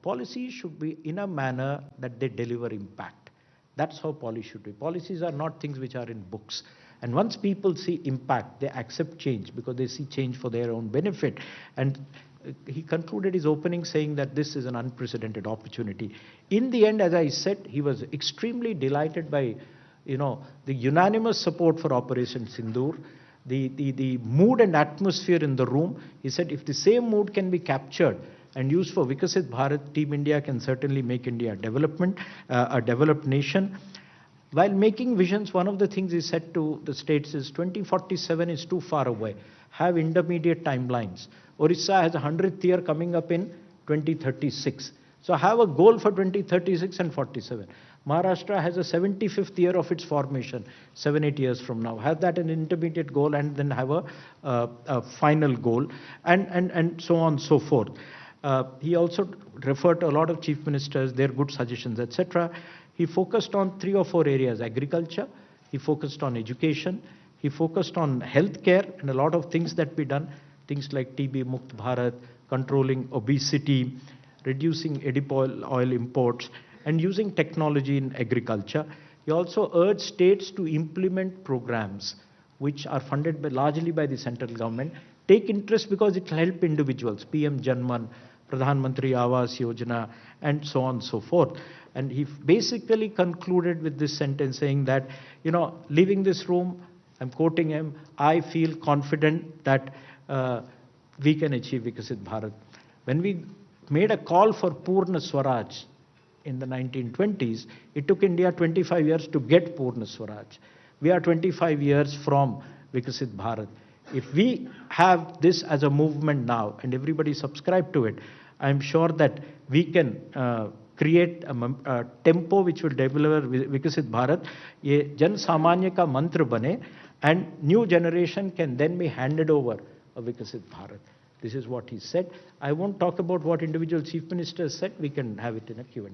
Policies should be in a manner that they deliver impact. That's how policy should be. Policies are not things which are in books. And once people see impact, they accept change because they see change for their own benefit. And he concluded his opening saying that this is an unprecedented opportunity. In the end, as I said, he was extremely delighted by, the unanimous support for Operation Sindoor, the mood and atmosphere in the room. He said if the same mood can be captured and used for Viksit Bharat, Team India can certainly make India a developed nation. While making visions, one of the things he said to the states is 2047 is too far away. Have intermediate timelines. Orissa has a 100th year coming up in 2036. So have a goal for 2036 and 47. Maharashtra has a 75th year of its formation, 7-8 years from now. Have that an intermediate goal and then have a final goal, and so on and so forth. He also referred to a lot of chief ministers, their good suggestions, etc. He focused on 3 or 4 areas: agriculture, he focused on education, he focused on healthcare, and a lot of things that be done, things like TB Mukt Bharat, controlling obesity, reducing edible oil imports, and using technology in agriculture. He also urged states to implement programs which are funded largely by the central government. Take interest because it will help individuals, PM Janman, Pradhan Mantri Awas Yojana, and so on and so forth. And he basically concluded with this sentence saying that, leaving this room, I'm quoting him, I feel confident that we can achieve Viksit Bharat. When we made a call for Purna Swaraj in the 1920s, it took India 25 years to get Purna Swaraj. We are 25 years from Viksit Bharat. If we have this as a movement now and everybody subscribe to it, I'm sure that we can create a tempo which will deliver Viksit Bharat. Ye Jan Samanya ka mantra bane, and new generation can then be handed over a Viksit Bharat. This is what he said. I won't talk about what individual chief ministers said. We can have it in a Q&A.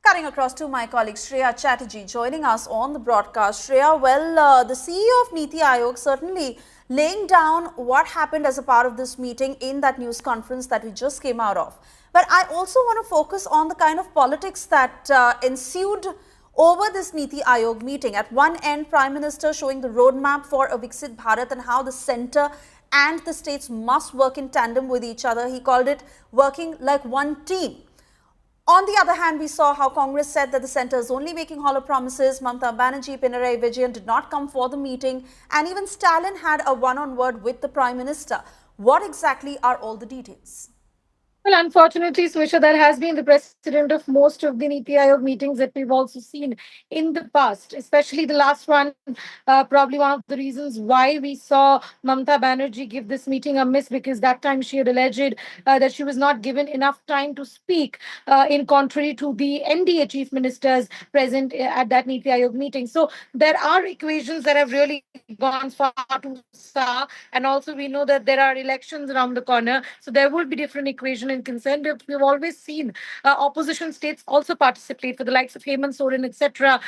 Cutting across to my colleague Shreya Chatterjee joining us on the broadcast. Shreya, well, the CEO of NITI Aayog certainly laying down what happened as a part of this meeting in that news conference that we just came out of. But I also want to focus on the kind of politics that ensued over this NITI Aayog meeting. At one end, Prime Minister showing the roadmap for a Viksit Bharat and how the centre and the states must work in tandem with each other. He called it working like one team. On the other hand, we saw how Congress said that the centre is only making hollow promises. Mamata, Banerjee, Pinarayi, Vijayan did not come for the meeting, and even Stalin had a one-on-one with the Prime Minister. What exactly are all the details? Well, unfortunately, Swisha, that has been the precedent of most of the NITI Aayog meetings that we've also seen in the past, especially the last one. Probably one of the reasons why we saw Mamata Banerjee give this meeting a miss, because that time she had alleged that she was not given enough time to speak, in contrary to the NDA chief ministers present at that NITI Aayog meeting. So there are equations that have really gone far too far, and also we know that there are elections around the corner, so there would be different equations and concern. We've always seen opposition states also participate, for the likes of Hemant Soren, etc.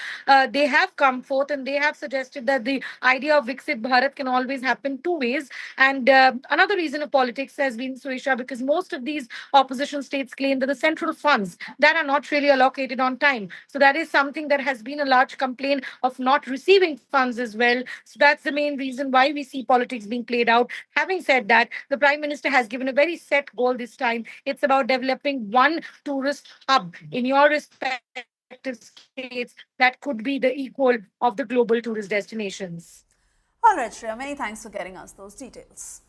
They have come forth and they have suggested that the idea of Viksit Bharat can always happen 2 ways. And another reason of politics has been, Suisha, because most of these opposition states claim that the central funds that are not really allocated on time. So that is something that has been a large complaint of not receiving funds as well. So that's the main reason why we see politics being played out. Having said that, the Prime Minister has given a very set goal this time. It's about developing one tourist hub in your respective states that could be the equal of the global tourist destinations. All right, Shreya, many thanks for getting us those details.